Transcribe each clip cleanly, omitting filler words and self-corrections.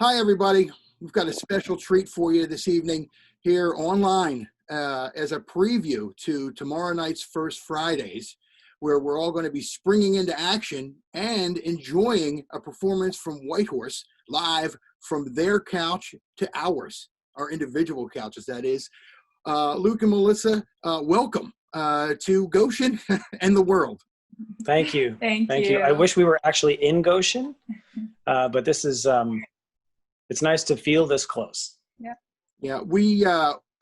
Hi, everybody. We've got a special treat for you this evening here online as a preview to tomorrow night's First Fridays, where we're all going to be springing into action and enjoying a performance from Whitehorse live from their couch to ours, our individual couches, that is. Luke and Melissa, welcome to Goshen and the world. Thank you. Thank you. I wish we were actually in Goshen, but this is, it's nice to feel this close. Yeah, we,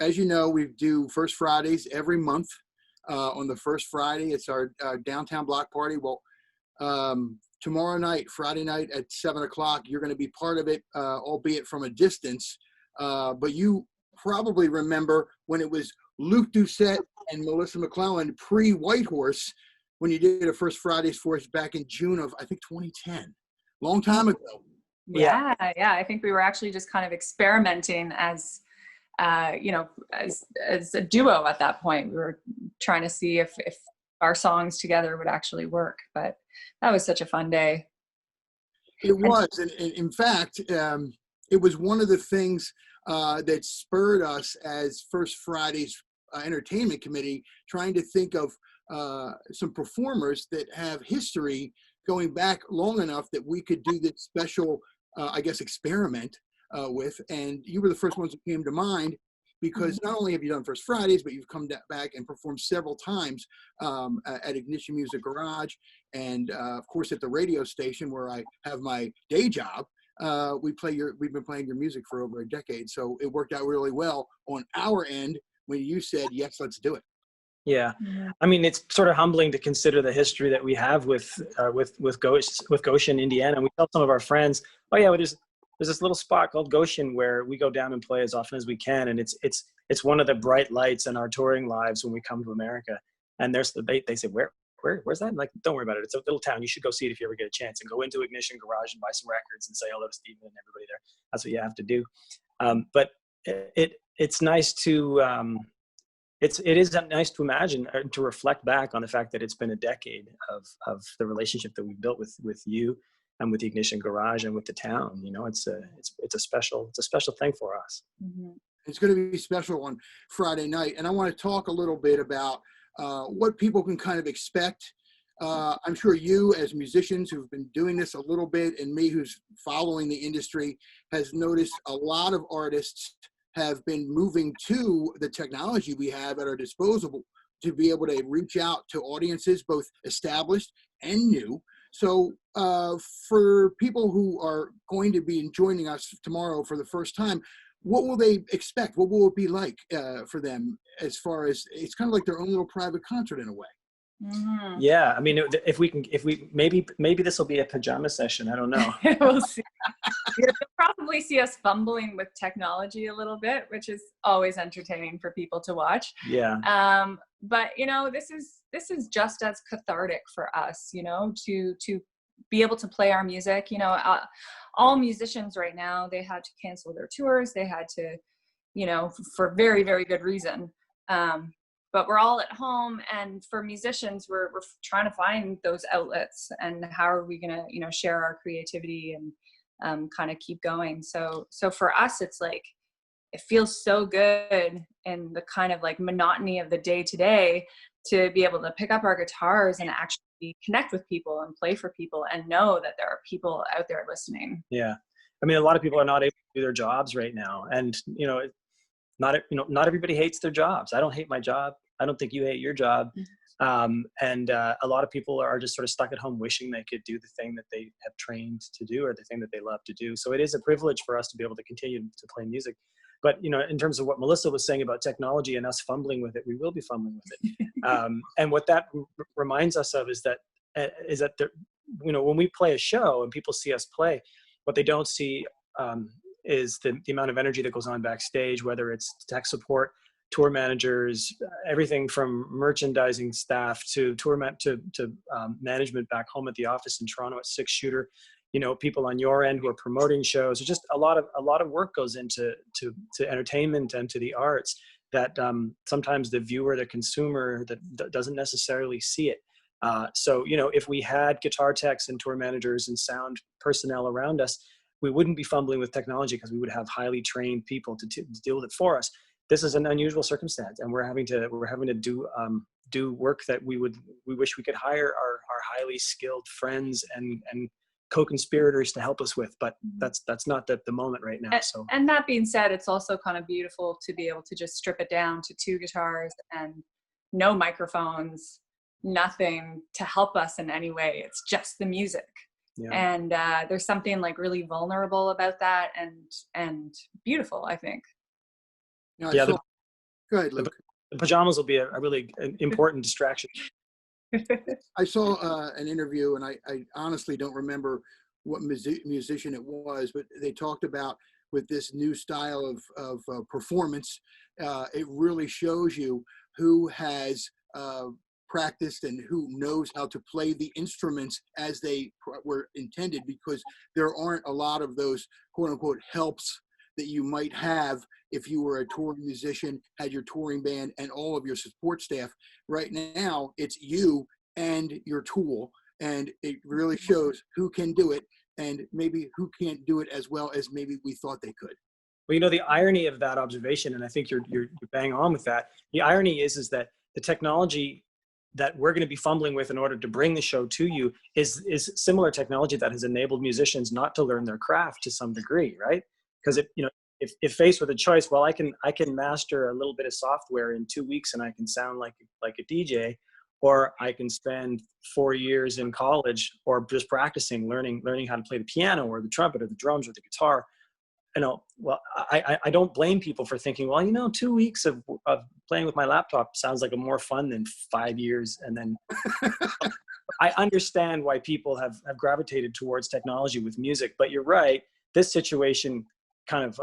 as you know, we do First Fridays every month. On the first Friday, it's our downtown block party. Well, tomorrow night, Friday night at 7 o'clock, you're going to be part of it, albeit from a distance. But you probably remember when it was Luke Doucette and Melissa McClellan pre-Whitehorse, when you did a First Fridays for us back in June of, I think, 2010. Long time ago. Yeah. I think we were actually just kind of experimenting as, as a duo at that point. We were trying to see if our songs together would actually work. But that was such a fun day. It was. And in fact, it was one of the things that spurred us as First Fridays Entertainment Committee, trying to think of some performers that have history going back long enough that we could do this special, experiment with. And you were the first ones that came to mind, because not only have you done First Fridays, but you've come back and performed several times at Ignition Music Garage, and of course at the radio station where I have my day job. We've been playing your music for over a decade, so it worked out really well on our end when you said yes, let's do it. Yeah, I mean, it's sort of humbling to consider the history that we have with Goshen, Indiana. And we tell some of our friends, oh yeah, well, there's this little spot called Goshen where we go down and play as often as we can, and it's one of the bright lights in our touring lives when we come to America. And they say, where's that? I'm like, don't worry about it. It's a little town. You should go see it if you ever get a chance, and go into Ignition Garage and buy some records and say hello to Steven and everybody there. That's what you have to do. But it's nice to. It is nice to imagine, or to reflect back on the fact that it's been a decade of the relationship that we've built with you and with the Ignition Garage and with the town. You know, it's a special thing for us. Mm-hmm. It's going to be special on Friday night, and I want to talk a little bit about what people can kind of expect. I'm sure you, as musicians who've been doing this a little bit, and me, who's following the industry, has noticed a lot of artists have been moving to the technology we have at our disposal to be able to reach out to audiences, both established and new. So for people who are going to be joining us tomorrow for the first time, what will they expect? What will it be like for them, as far as it's kind of like their own little private concert in a way? Mm-hmm. Yeah, I mean, if we maybe this will be a pajama session. I don't know. We'll see. You'll probably see us fumbling with technology a little bit, which is always entertaining for people to watch. Yeah. But this is just as cathartic for us, to be able to play our music. All musicians right now, they had to cancel their tours. They had to, for very, very good reason. But we're all at home, and for musicians, we're trying to find those outlets, and how are we going to, share our creativity and kind of keep going. So for us, it's like, it feels so good in the kind of like monotony of the day to day to be able to pick up our guitars and actually connect with people and play for people and know that there are people out there listening. Yeah. I mean, a lot of people are not able to do their jobs right now. And, not everybody hates their jobs. I don't hate my job. I don't think you hate your job. And a lot of people are just sort of stuck at home wishing they could do the thing that they have trained to do, or the thing that they love to do. So it is a privilege for us to be able to continue to play music. But, in terms of what Melissa was saying about technology and us fumbling with it, we will be fumbling with it. And what that reminds us of is that there, when we play a show and people see us play, what they don't see is the amount of energy that goes on backstage, whether it's tech support, tour managers, everything from merchandising staff to management back home at the office in Toronto at Six Shooter. People on your end who are promoting shows. There's just a lot of work goes into entertainment and to the arts that sometimes the viewer, the consumer, that doesn't necessarily see it. So if we had guitar techs and tour managers and sound personnel around us, we wouldn't be fumbling with technology because we would have highly trained people to deal with it for us. This is an unusual circumstance, and we're having to do work that we wish we could hire our highly skilled friends and co-conspirators to help us with, but that's not the moment right now. So, and that being said, it's also kind of beautiful to be able to just strip it down to 2 guitars and no microphones, nothing to help us in any way. It's just the music. yeah. And there's something like really vulnerable about that, and beautiful, I think. Now, Yeah, go ahead, Luke. The pajamas will be a really important distraction. I saw an interview, and I honestly don't remember what musician it was, but they talked about with this new style of performance, it really shows you who has practiced and who knows how to play the instruments as they were intended, because there aren't a lot of those quote unquote helps that you might have if you were a touring musician, had your touring band and all of your support staff. Right now, it's you and your tool, and it really shows who can do it and maybe who can't do it as well as maybe we thought they could. Well, you know, the irony of that observation, and I think you're bang on with that. The irony is that the technology that we're going to be fumbling with in order to bring the show to you is similar technology that has enabled musicians not to learn their craft to some degree, right? Because if faced with a choice, well, I can master a little bit of software in 2 weeks and I can sound like a DJ, or I can spend 4 years in college or just practicing, learning how to play the piano or the trumpet or the drums or the guitar. You know, well, I don't blame people for thinking, well, you know, 2 weeks of playing with my laptop sounds like a more fun than 5 years. And then I understand why people have gravitated towards technology with music, but you're right. This situation kind of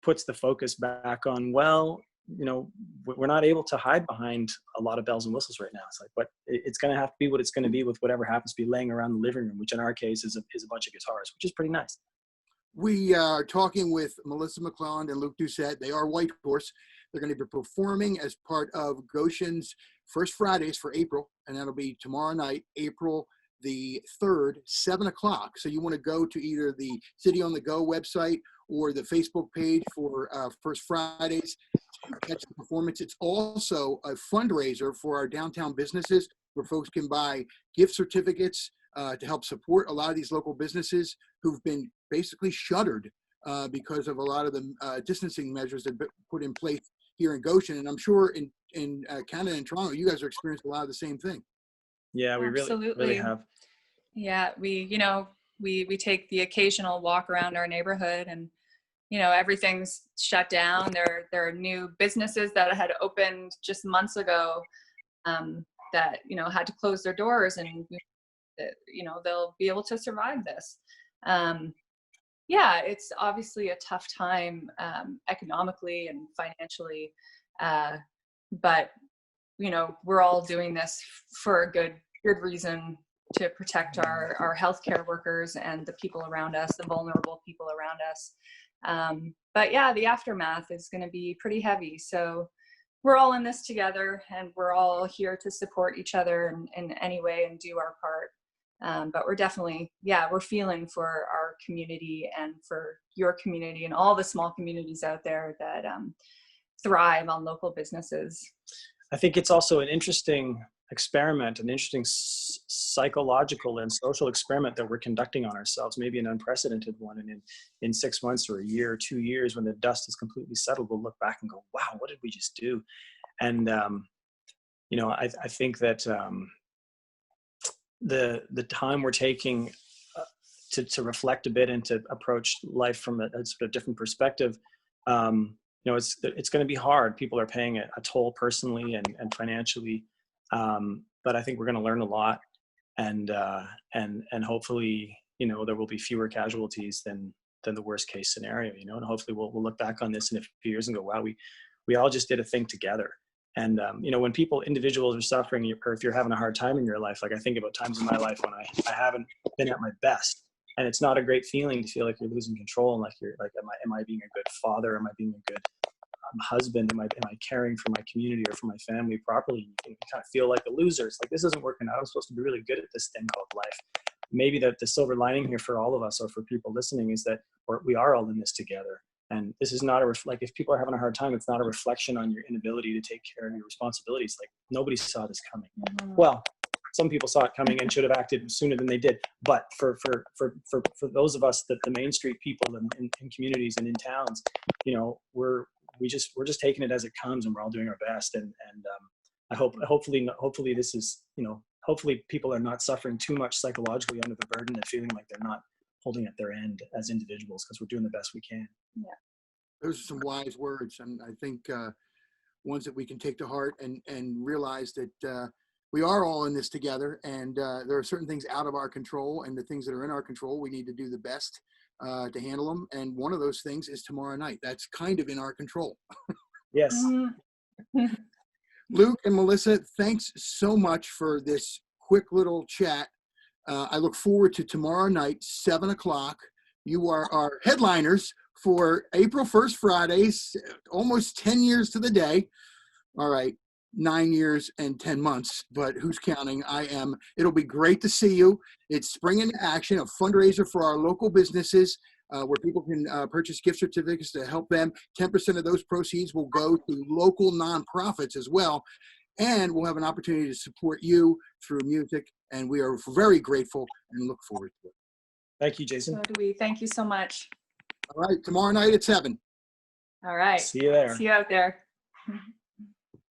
puts the focus back on, well, you know, we're not able to hide behind a lot of bells and whistles right now. It's like, but it's going to have to be what it's going to be with whatever happens to be laying around the living room, which in our case is a bunch of guitars, which is pretty nice. We are talking with Melissa McClelland and Luke Doucette. They are White Horse. They're going to be performing as part of Goshen's First Fridays for April, and that'll be tomorrow night, April the 3rd, 7 o'clock. So you want to go to either the City on the Go website or the Facebook page for First Fridays to catch the performance. It's also a fundraiser for our downtown businesses where folks can buy gift certificates to help support a lot of these local businesses who've been basically shuttered because of a lot of the distancing measures that have been put in place here in Goshen. And I'm sure in Canada and Toronto, you guys are experiencing a lot of the same thing. Yeah, we really have. Yeah, we take the occasional walk around our neighborhood, and you know, everything's shut down. There are new businesses that had opened just months ago that, you know, had to close their doors, and you know, they'll be able to survive this. Yeah, it's obviously a tough time economically and financially, but you know, we're all doing this for a good reason, to protect our healthcare workers and the people around us, the vulnerable people around us. But yeah, the aftermath is going to be pretty heavy. So we're all in this together, and we're all here to support each other in any way and do our part. But we're definitely, we're feeling for our community and for your community and all the small communities out there that thrive on local businesses. I think it's also an interesting experiment, an interesting psychological and social experiment that we're conducting on ourselves, maybe an unprecedented one. And in 6 months or a year or 2 years, when the dust is completely settled, we'll look back and go, wow, what did we just do? And, you know, I think that the time we're taking to reflect a bit and to approach life from a sort of different perspective, you know, it's going to be hard. People are paying a toll personally and financially. But I think we're going to learn a lot, and hopefully, you know, there will be fewer casualties than the worst case scenario, you know, and hopefully we'll look back on this in a few years and go, wow, we all just did a thing together. And, you know, when individuals are suffering, or if you're having a hard time in your life, like I think about times in my life when I haven't been at my best, and it's not a great feeling to feel like you're losing control, and like you're like, am I being a good father? Am I being a good husband? Am I caring for my community or for my family properly? You kind of feel like a loser. It's like, this isn't working out. I'm supposed to be really good at this thing called life. maybe the silver lining here for all of us or for people listening is that we are all in this together. And this is not like if people are having a hard time, it's not a reflection on your inability to take care of your responsibilities. Like nobody saw this coming. Well, some people saw it coming and should have acted sooner than they did. But for those of us, that the Main Street people in communities and in towns, you know, we're just taking it as it comes, and we're all doing our best. And hopefully this is, you know, hopefully people are not suffering too much psychologically under the burden of feeling like they're not holding at their end as individuals, because we're doing the best we can. Yeah. Those are some wise words, and I think ones that we can take to heart and realize that we are all in this together, and there are certain things out of our control, and the things that are in our control, we need to do the best to handle them. And one of those things is tomorrow night. That's kind of in our control. Yes. Luke and Melissa, thanks so much for this quick little chat. I look forward to tomorrow night, 7 o'clock. You are our headliners for April 1st Fridays, almost 10 years to the day. All right, 9 years and 10 months, but who's counting? I am. It'll be great to see you. It's Spring into Action, a fundraiser for our local businesses where people can purchase gift certificates to help them. 10% of those proceeds will go to local nonprofits as well. And we'll have an opportunity to support you through music. And we are very grateful and look forward to it. Thank you, Jason. So do we. Thank you so much. All right, tomorrow night at 7. All right. See you there. See you out there.